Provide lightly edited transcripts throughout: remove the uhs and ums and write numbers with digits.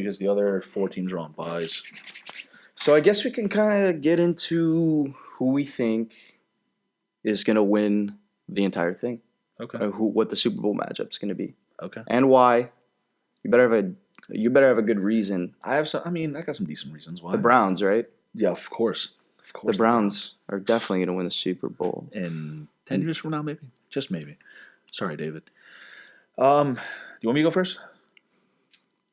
because the other 4 teams are on buys. So I guess we can kind of get into who we think is going to win the entire thing. Okay. What the Super Bowl matchup's going to be. Okay. And why. You better have a good reason. I got some decent reasons why. The Browns, right? Yeah, of course. The Browns are definitely going to win the Super Bowl. In 10 years from now, maybe? Just maybe. Sorry, David. Do you want me to go first? Or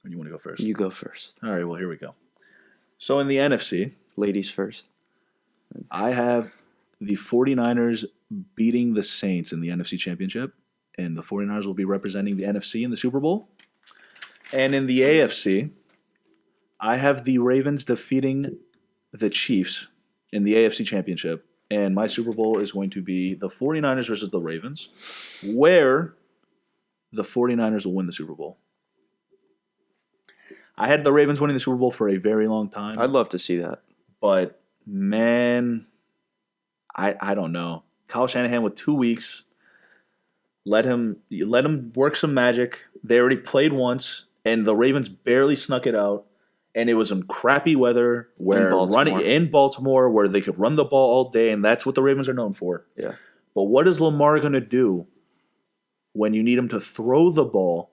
do you want to go first? You go first. All right, well, here we go. So in the NFC, ladies first. I have the 49ers beating the Saints in the NFC Championship, and the 49ers will be representing the NFC in the Super Bowl. And in the AFC, I have the Ravens defeating the Chiefs in the AFC Championship, and my Super Bowl is going to be the 49ers versus the Ravens, where the 49ers will win the Super Bowl. I had the Ravens winning the Super Bowl for a very long time. I'd love to see that. But, man, I don't know. Kyle Shanahan with 2 weeks, let him work some magic. They already played once, and the Ravens barely snuck it out. And it was in crappy weather running in Baltimore where they could run the ball all day, and that's what the Ravens are known for. Yeah. But what is Lamar going to do when you need him to throw the ball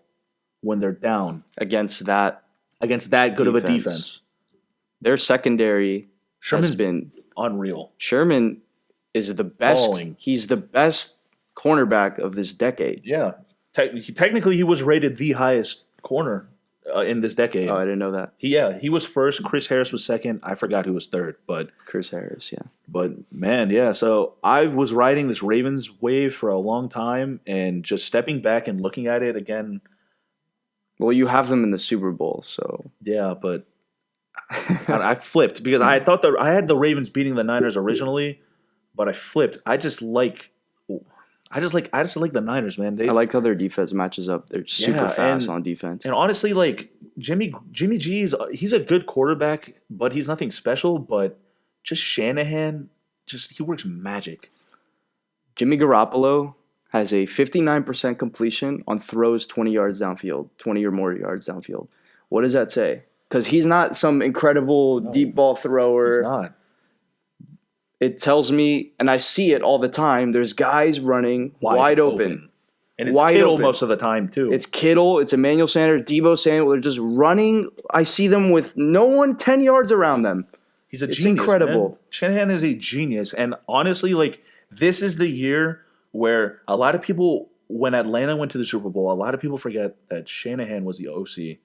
when they're down against that good of a defense? Their secondary has been unreal. Sherman is the best. Balling. He's the best cornerback of this decade. Yeah. Technically, he was rated the highest corner in this decade. Oh, I didn't know that. He was first. Chris Harris was second. I forgot who was third, but Chris Harris, yeah. But man, yeah. So I was riding this Ravens wave for a long time, and just stepping back and looking at it again. Well, you have them in the Super Bowl, so yeah. But I flipped because I thought that I had the Ravens beating the Niners originally, but I flipped. I just like the Niners, man. I like how their defense matches up. They're super fast on defense. And honestly, like Jimmy G he's a good quarterback, but he's nothing special. But just Shanahan, he works magic. Jimmy Garoppolo has a 59% completion on throws 20 yards downfield, 20 or more yards downfield. What does that say? Because he's not some incredible deep ball thrower. He's not. It tells me, and I see it all the time, there's guys running wide open. And it's Kittle most of the time, too. It's Kittle, it's Emmanuel Sanders, Deebo Samuel. They're just running. I see them with no one 10 yards around them. He's a genius, It's incredible. Man. Shanahan is a genius. And honestly, like, this is the year where a lot of people, when Atlanta went to the Super Bowl, a lot of people forget that Shanahan was the OC.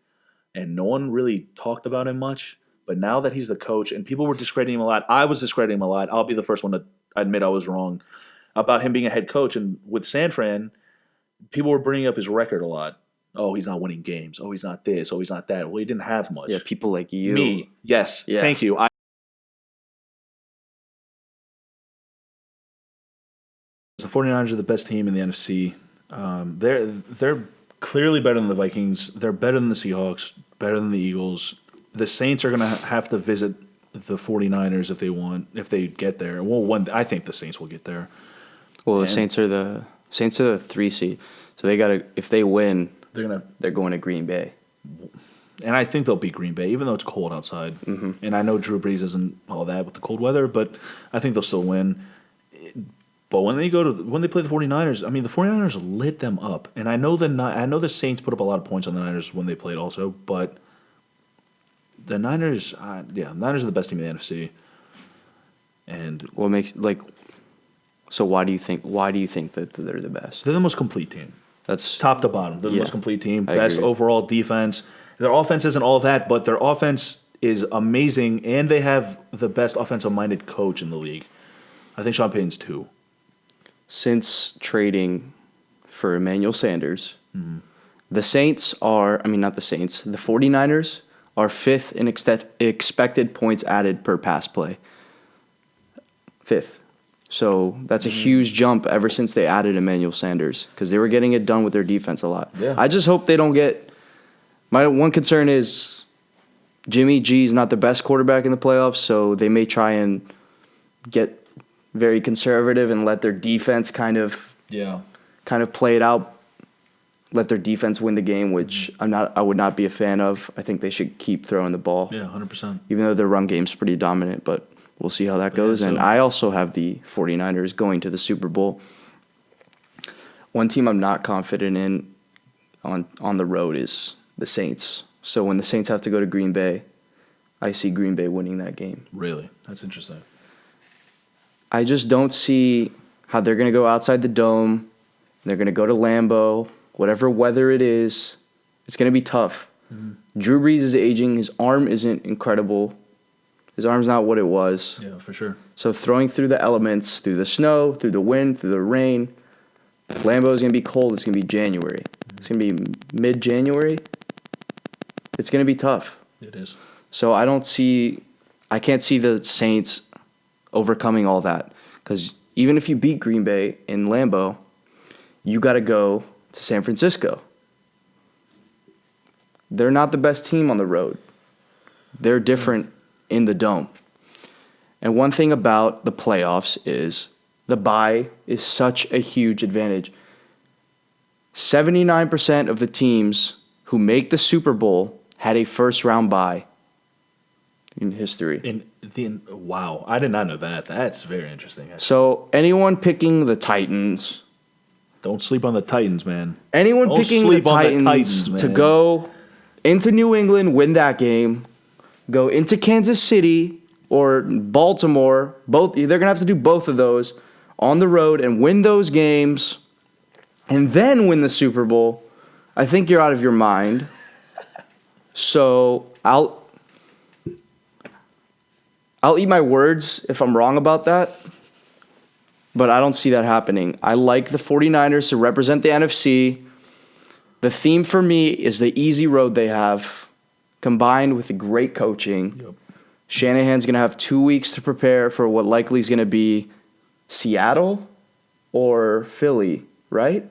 And no one really talked about him much. But now that he's the coach, and people were discrediting him a lot, I was discrediting him a lot. I'll be the first one to admit I was wrong about him being a head coach. And with San Fran, people were bringing up his record a lot. Oh, he's not winning games. Oh, he's not this. Oh, he's not that. Well, he didn't have much. Yeah, people like you. Me. Yes. Yeah. Thank you. The 49ers are the best team in the NFC. They're clearly better than the Vikings. They're better than the Seahawks, better than the Eagles. The Saints are going to have to visit the 49ers if they get there. Well, I think the Saints will get there. Well, the Saints are the 3 seed. So they got to, if they win, they're going to Green Bay. And I think they'll beat Green Bay, even though it's cold outside. Mm-hmm. And I know Drew Brees isn't all that with the cold weather, but I think they'll still win. But when they play the 49ers, I mean, the 49ers lit them up. And I know the Saints put up a lot of points on the Niners when they played also, but the Niners, Niners are the best team in the NFC. And what makes so why do you think that they're the best? They're the most complete team. That's top to bottom. They're the most complete team. Best overall defense. Their offense isn't all that, but their offense is amazing, and they have the best offensive-minded coach in the league. I think Sean Payton's 2. Since trading for Emmanuel Sanders, the Saints are, not the Saints, the 49ers are 5th in expected points added per pass play. 5th. So that's a huge jump ever since they added Emmanuel Sanders because they were getting it done with their defense a lot. Yeah. I just hope they don't get – my one concern is Jimmy G's not the best quarterback in the playoffs, so they may try and get very conservative and let their defense kind of play it out. let their defense win the game, which I would not be a fan of. I think they should keep throwing the ball. Yeah, 100%. Even though their run game's pretty dominant, but we'll see how that goes. Yeah, and I also have the 49ers going to the Super Bowl. One team I'm not confident in on the road is the Saints. So when the Saints have to go to Green Bay, I see Green Bay winning that game. Really? That's interesting. I just don't see how they're going to go outside the dome. They're going to go to Lambeau. Whatever weather it is, it's going to be tough. Mm-hmm. Drew Brees is aging. His arm isn't incredible. His arm's not what it was. Yeah, for sure. So throwing through the elements, through the snow, through the wind, through the rain, Lambeau is going to be cold. It's going to be January. It's going to be mid-January. It's going to be tough. It is. So I can't see the Saints overcoming all that. Because even if you beat Green Bay in Lambeau, you got to go to San Francisco. They're not the best team on the road. They're different in the dome. And one thing about the playoffs is the bye is such a huge advantage. 79% of the teams who make the Super Bowl had a first-round bye in history. Wow, I did not know that. That's very interesting. Actually. So anyone picking the Titans... Don't sleep on the Titans, man. Anyone picking the Titans to go into New England, win that game, go into Kansas City or Baltimore, they're going to have to do both of those on the road and win those games and then win the Super Bowl. I think you're out of your mind. So I'll eat my words if I'm wrong about that. But I don't see that happening. I like the 49ers to represent the NFC. The theme for me is the easy road they have, combined with the great coaching. Yep. Shanahan's going to have 2 weeks to prepare for what likely is going to be Seattle or Philly, right?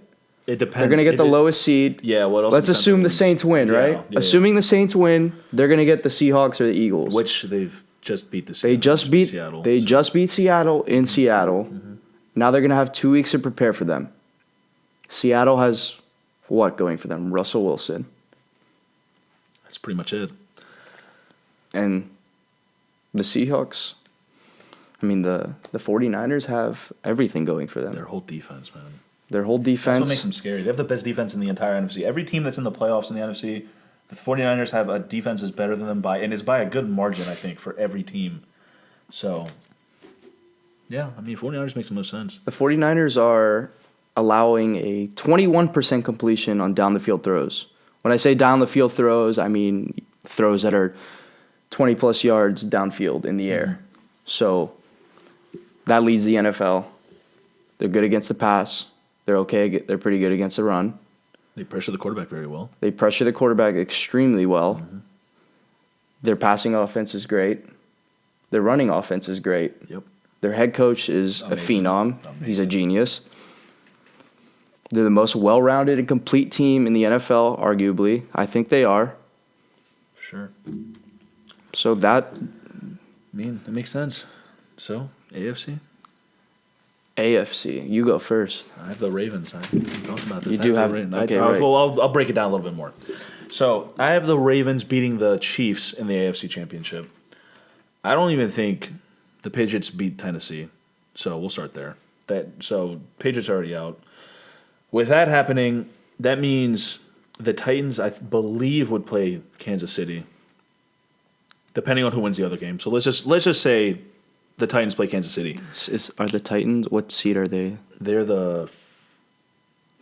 It depends. They're going to get the lowest seed. Yeah, what else? Let's assume the Saints win, right? Yeah. Assuming the Saints win, they're going to get the Seahawks or the Eagles. Which they've just beat the Seahawks. They just beat Seattle in Seattle. Mm-hmm. Now they're going to have 2 weeks to prepare for them. Seattle has what going for them? Russell Wilson. That's pretty much it. And the Seahawks, the 49ers have everything going for them. Their whole defense, man. Their whole defense. That's what makes them scary. They have the best defense in the entire NFC. Every team that's in the playoffs in the NFC, the 49ers have a defense that's better than them and it's by a good margin, I think, for every team. So... yeah, 49ers makes the most sense. The 49ers are allowing a 21% completion on down-the-field throws. When I say down-the-field throws, I mean throws that are 20-plus yards downfield in the air. Mm-hmm. So that leads the NFL. They're good against the pass. They're okay. They're pretty good against the run. They pressure the quarterback very well. They pressure the quarterback extremely well. Mm-hmm. Their passing offense is great. Their running offense is great. Yep. Their head coach is a phenom. Amazing. He's a genius. They're the most well-rounded and complete team in the NFL, arguably. I think they are. For sure. So that... that makes sense. So, AFC? AFC. You go first. I have the Ravens. I talked about this. You do have... Okay, right. Well, I'll break it down a little bit more. So, I have the Ravens beating the Chiefs in the AFC Championship. I don't even think... the Patriots beat Tennessee, so we'll start there. So Patriots are already out. With that happening, that means the Titans, I believe, would play Kansas City, depending on who wins the other game. So let's just say the Titans play Kansas City. Are the Titans? What seed are they? They're the.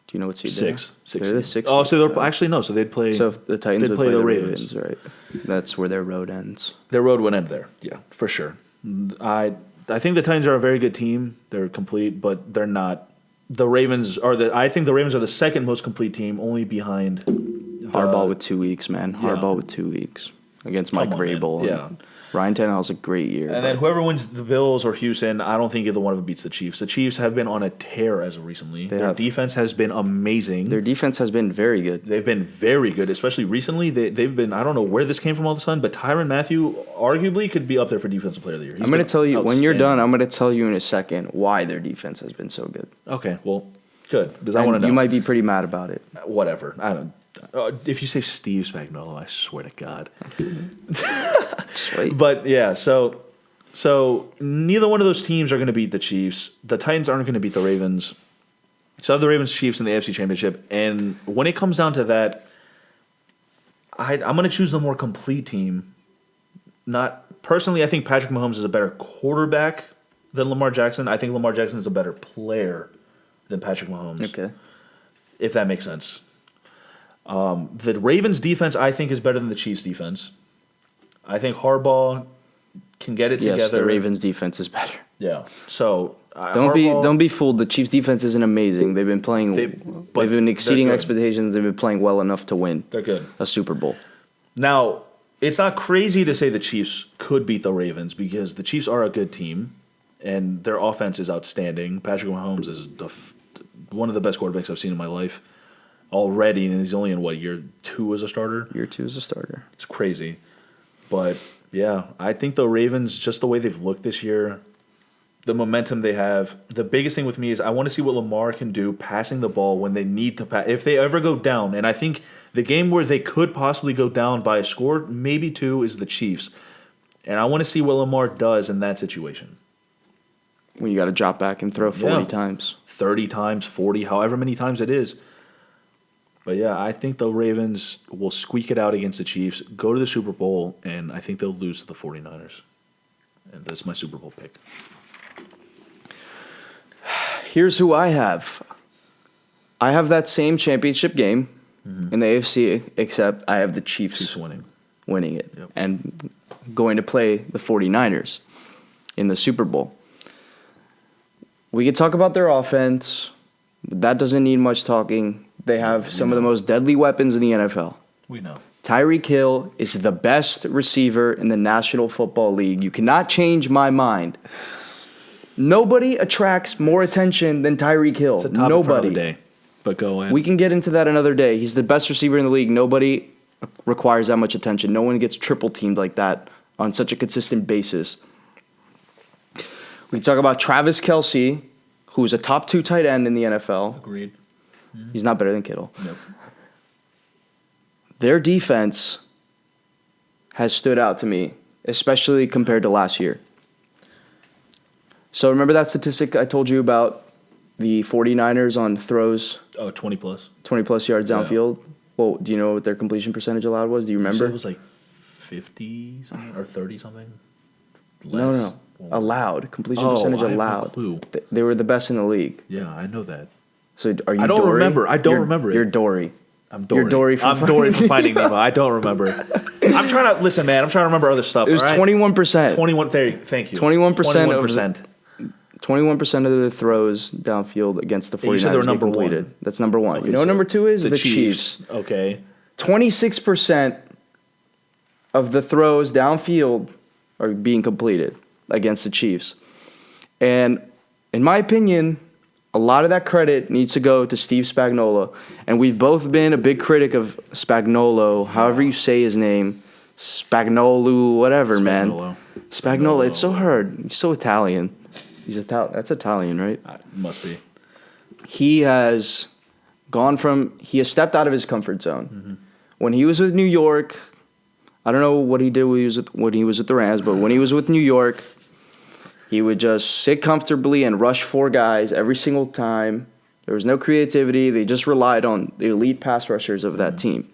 Do you know what seed? Six. They're the sixth. Oh, so they're actually no. So they'd play. So if the Titans would play the Ravens, right? That's where their road ends. Their road would end there. Yeah, for sure. I think the Titans are a very good team. They're complete, but they're not. The Ravens are I think the Ravens are the second most complete team, only behind Harbaugh with 2 weeks, man. Yeah. Harbaugh with 2 weeks against Mike Vrabel. Yeah. Ryan Tannehill's a great year. And then whoever wins the Bills or Houston, I don't think either one of them beats the Chiefs. The Chiefs have been on a tear as of recently. Their defense has been amazing. Their defense has been very good. They've been very good, especially recently. They've been, I don't know where this came from all of a sudden, but Tyrann Mathieu arguably could be up there for Defensive Player of the Year. I'm going to tell you, when you're done, I'm going to tell you in a second why their defense has been so good. Okay, well, Good, because I want to know. You might be pretty mad about it. Whatever. I don't. If you say Steve Spagnuolo, I swear to God. Sweet. But yeah, so neither one of those teams are going to beat the Chiefs. The Titans aren't going to beat the Ravens. So I have the Ravens Chiefs in the AFC Championship. And when it comes down to that, I'm going to choose the more complete team. Not personally, I think Patrick Mahomes is a better quarterback than Lamar Jackson. I think Lamar Jackson is a better player than Patrick Mahomes. Okay. If that makes sense. The Ravens defense, I think, is better than the Chiefs defense. I think Harbaugh can get it together. Yes, the Ravens defense is better. Yeah. So don't be fooled. The Chiefs defense isn't amazing. They've been playing. They've been exceeding expectations. They've been playing well enough to win. They're good. A Super Bowl. Now, it's not crazy to say the Chiefs could beat the Ravens because the Chiefs are a good team and their offense is outstanding. Patrick Mahomes is one of the best quarterbacks I've seen in my life already, and he's only in year 2 as a starter. Year 2 as a starter. It's crazy, but yeah, I think the Ravens, just the way they've looked this year, the momentum they have. The biggest thing with me is I want to see what Lamar can do passing the ball when they need to pass. If they ever go down, and I think the game where they could possibly go down by a score, maybe 2, is the Chiefs, and I want to see what Lamar does in that situation. When you got to drop back and throw 40 times. 30 times, 40, however many times it is. But yeah, I think the Ravens will squeak it out against the Chiefs, go to the Super Bowl, and I think they'll lose to the 49ers. And that's my Super Bowl pick. Here's who I have. I have that same championship game in the AFC, except I have the Chiefs winning it and going to play the 49ers in the Super Bowl. We could talk about their offense. That doesn't need much talking. They have some of the most deadly weapons in the NFL. We know. Tyreek Hill is the best receiver in the National Football League. You cannot change my mind. Nobody attracts more attention than Tyreek Hill. It's a topic for another day, but go in. We can get into that another day. He's the best receiver in the league. Nobody requires that much attention. No one gets triple teamed like that on such a consistent basis. We can talk about Travis Kelce, who's a top 2 tight end in the NFL. Agreed. Mm-hmm. He's not better than Kittle. Nope. Their defense has stood out to me, especially compared to last year. So remember that statistic I told you about the 49ers on throws? Oh, 20 plus. 20 plus yards downfield? Well, do you know what their completion percentage allowed was? Do you remember? It was like 50 something or 30 something? No. Allowed. Completion percentage allowed. No clue. They were the best in the league. Yeah, I know that. So are you I don't Dory? remember. I don't remember it. You're Dory. I'm Dory. You're Dory I'm Dory from Finding Nemo. I don't remember. I'm trying to listen, man. I'm trying to remember other stuff. It was 21%. 21. Thank you. 21%. 21% of the throws downfield against the 49ers. You said they were number completed. 1. That's number 1. Okay, You know what number 2 is? The Chiefs. Okay. 26% of the throws downfield are being completed against the Chiefs. And in my opinion, a lot of that credit needs to go to Steve Spagnuolo. And we've both been a big critic of Spagnuolo, however you say his name. Spagnuolo, whatever, man. Spagnuolo. It's so hard. He's so Italian. That's Italian, right? Must be. He has stepped out of his comfort zone. Mm-hmm. When he was with New York, I don't know what he did when he was with the Rams, but when he was with New York, he would just sit comfortably and rush 4 guys every single time. There was no creativity. They just relied on the elite pass rushers of that team.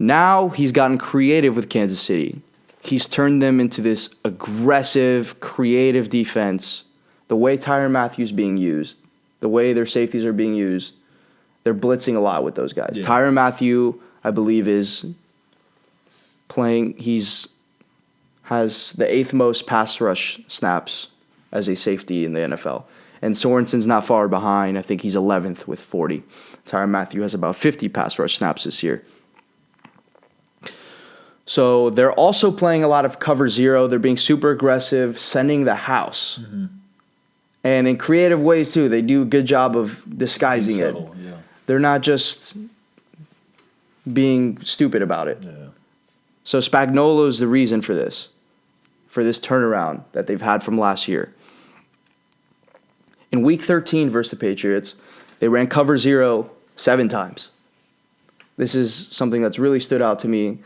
Now he's gotten creative with Kansas City. He's turned them into this aggressive, creative defense. The way Tyrann Mathieu is being used, the way their safeties are being used, they're blitzing a lot with those guys. Yeah. Tyrann Mathieu, I believe, is playing. Has the 8th most pass rush snaps as a safety in the NFL. And Sorensen's not far behind. I think he's 11th with 40. Tyrann Mathieu has about 50 pass rush snaps this year. So they're also playing a lot of cover 0. They're being super aggressive, sending the house. Mm-hmm. And in creative ways, too. They do a good job of disguising it. Yeah. They're not just being stupid about it. Yeah. So Spagnuolo is the reason for this turnaround that they've had from last year. In Week 13 versus the Patriots, they ran cover 0 7 times. This is something that's really stood out to me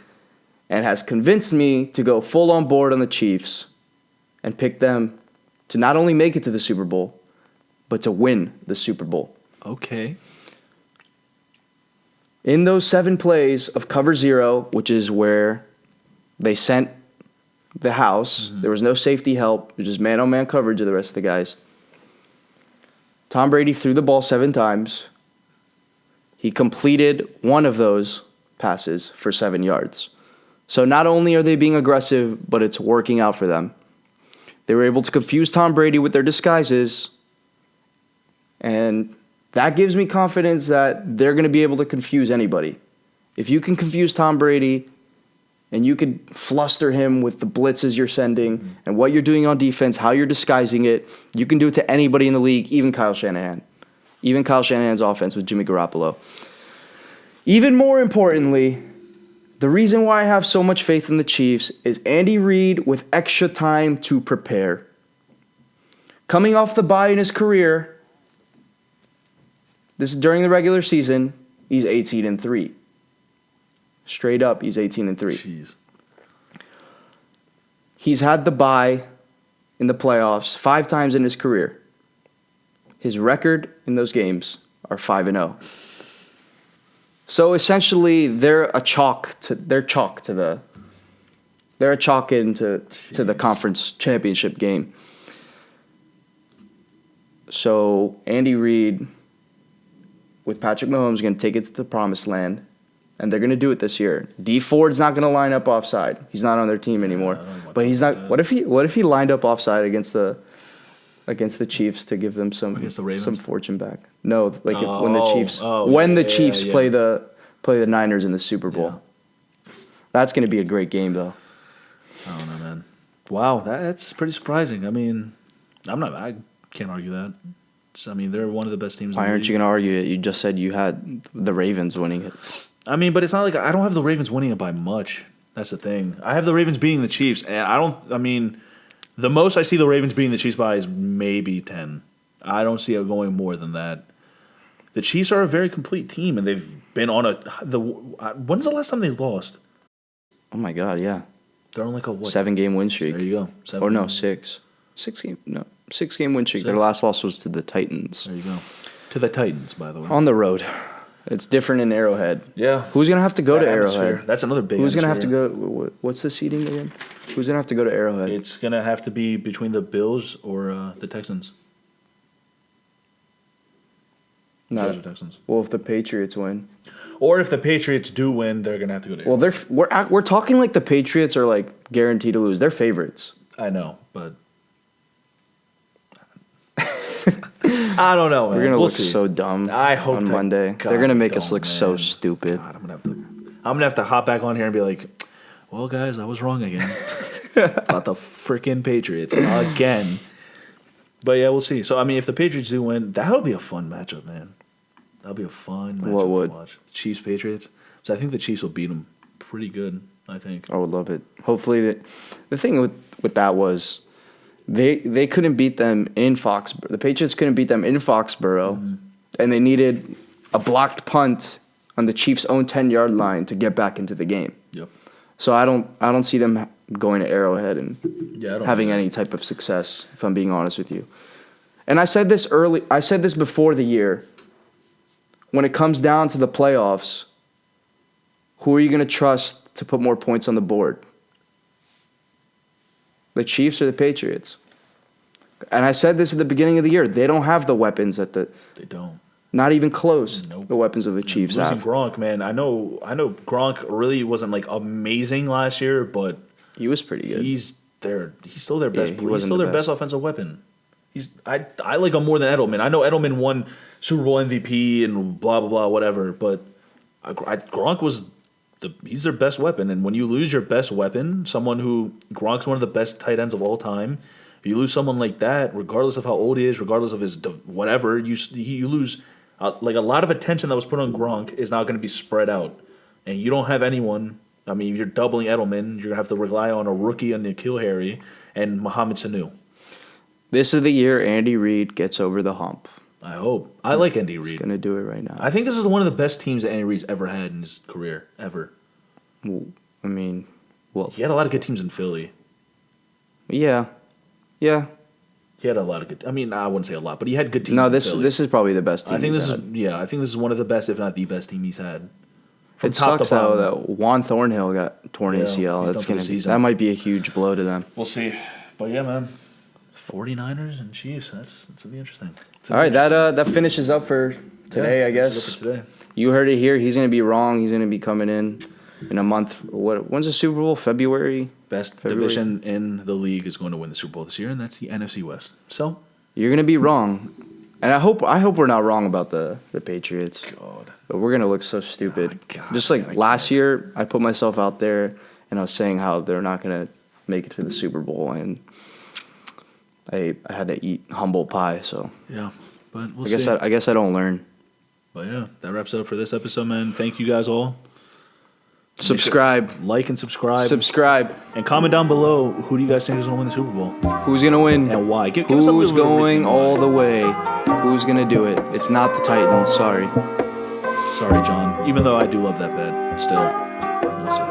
and has convinced me to go full on board on the Chiefs and pick them to not only make it to the Super Bowl, but to win the Super Bowl. Okay. In those 7 plays of cover 0, which is where they sent the house, there was no safety help, it was just man-on-man coverage of the rest of the guys. Tom Brady threw the ball 7 times. He completed one of those passes for 7 yards. So not only are they being aggressive, but it's working out for them. They were able to confuse Tom Brady with their disguises, and that gives me confidence that they're going to be able to confuse anybody. If you can confuse Tom Brady and you could fluster him with the blitzes you're sending and what you're doing on defense, how you're disguising it, you can do it to anybody in the league, even Kyle Shanahan. Even Kyle Shanahan's offense with Jimmy Garoppolo. Even more importantly, the reason why I have so much faith in the Chiefs is Andy Reid with extra time to prepare. Coming off the bye in his career, this is during the regular season, he's 18-3. Straight up, he's 18-3. Jeez. He's had the bye in the playoffs 5 times in his career. His record in those games are 5-0. So essentially, they're a chalk into the conference championship game. So Andy Reid with Patrick Mahomes is going to take it to the promised land, and they're going to do it this year. Dee Ford's not going to line up offside. He's not on their team anymore. But he's not. What if he lined up offside against the Chiefs to give them some fortune back? No, like when the Chiefs play the Niners in the Super Bowl. Yeah. That's going to be a great game, though. I don't know, man. Wow, that's pretty surprising. I mean, I can't argue that. I mean, they're one of the best teams. Why aren't you going to argue it? You just said you had the Ravens winning it. I mean, but it's not like I don't have the Ravens winning it by much. That's the thing. I have the Ravens beating the Chiefs, and the most I see the Ravens beating the Chiefs by is maybe 10. I don't see it going more than that. The Chiefs are a very complete team, and they've been on when's the last time they lost? Oh my God, yeah. They're on like a 7-game win streak. There you go. 6 6-game win streak. Their last loss was to the Titans. There you go. To the Titans, by the way. On the road. It's different in Arrowhead. Yeah. Who's going to have to go to Arrowhead? That's another big Who's going to have to go? What's the seeding again? Who's going to have to go to Arrowhead? It's going to have to be between the Bills or the Texans. No. Bills or Texans. Well, if the Patriots win. Or if the Patriots do win, they're going to have to go to Arrowhead. Well, we're talking like the Patriots are like guaranteed to lose. They're favorites. I know, but I don't know, man. We're gonna look so dumb. I hope on Monday. They're gonna make us look so stupid. God, I'm gonna have to hop back on here and be like, "Well, guys, I was wrong again about the freaking Patriots again." But yeah, we'll see. So I mean, if the Patriots do win, that'll be a fun matchup, man. That'll be a fun matchup to watch. The Chiefs Patriots. So I think the Chiefs will beat them pretty good. I think. I would love it. Hopefully, the thing with that was. They couldn't beat them in Foxborough. The Patriots couldn't beat them in Foxborough, and they needed a blocked punt on the Chiefs' own 10-yard line to get back into the game. Yep. So I don't see them going to Arrowhead and having any type of success, if I'm being honest with you. And I said this before the year. When it comes down to the playoffs, who are you going to trust to put more points on the board? The Chiefs or the Patriots? And I said this at the beginning of the year. They don't have the weapons that They don't. Not even close. Nope. The weapons of the Chiefs have. Losing Gronk, man. I know Gronk really wasn't like amazing last year, but he was pretty good. He's still their best. Yeah, he's still their best offensive weapon. I like him more than Edelman. I know Edelman won Super Bowl MVP and blah blah blah whatever, but Gronk was he's their best weapon. And when you lose your best weapon, Gronk's one of the best tight ends of all time. You lose someone like that, regardless of how old he is, regardless of his whatever, you lose like a lot of attention that was put on Gronk is now going to be spread out, and you don't have anyone. I mean, you're doubling Edelman. You're going to have to rely on a rookie and N'Keal Harry and Mohamed Sanu. This is the year Andy Reid gets over the hump. I hope. I like Andy He's Reid. gonna do it right now. I think this is one of the best teams that Andy Reid's ever had in his career, ever. I mean, well, He had a lot of good teams in Philly. yeah. He had a lot of good. I mean, I wouldn't say a lot, but he had good teams. No, in this Philly. this is probably the best team. I think he's this had. is I think this is one of the best, if not the best team he's had. From It top to sucks though bottom. that Juan Thornhill got torn Yeah, ACL. he's done That's for the gonna season. that might be a huge blow to them. We'll see. But yeah, man. 49ers and Chiefs. That's gonna be interesting. All right, that finishes up for today. I guess For today. you heard it here. He's gonna be wrong. He's gonna be coming in a month. When's the Super Bowl? February. Best February. division in the league is going to win the Super Bowl this year, and that's the NFC West. So, You're gonna be wrong, and I hope we're not wrong about the Patriots. God. But we're gonna look so stupid. God, Just like I last can't. year, I put myself out there and I was saying how they're not gonna make it to the Super Bowl, and I had to eat humble pie. So Yeah, but we'll I guess see. I guess I don't learn. But yeah, that wraps it up for this episode, man. Thank you guys all. Subscribe, Like and subscribe. subscribe. And comment down below, who do you guys think is going to win the Super Bowl? Who's gonna win? And why? Give us a Who's little bit of going reasoning all why. the way? Who's gonna do it? It's not the Titans. Sorry. Sorry, John. Even though I do love that bet, still. We'll see.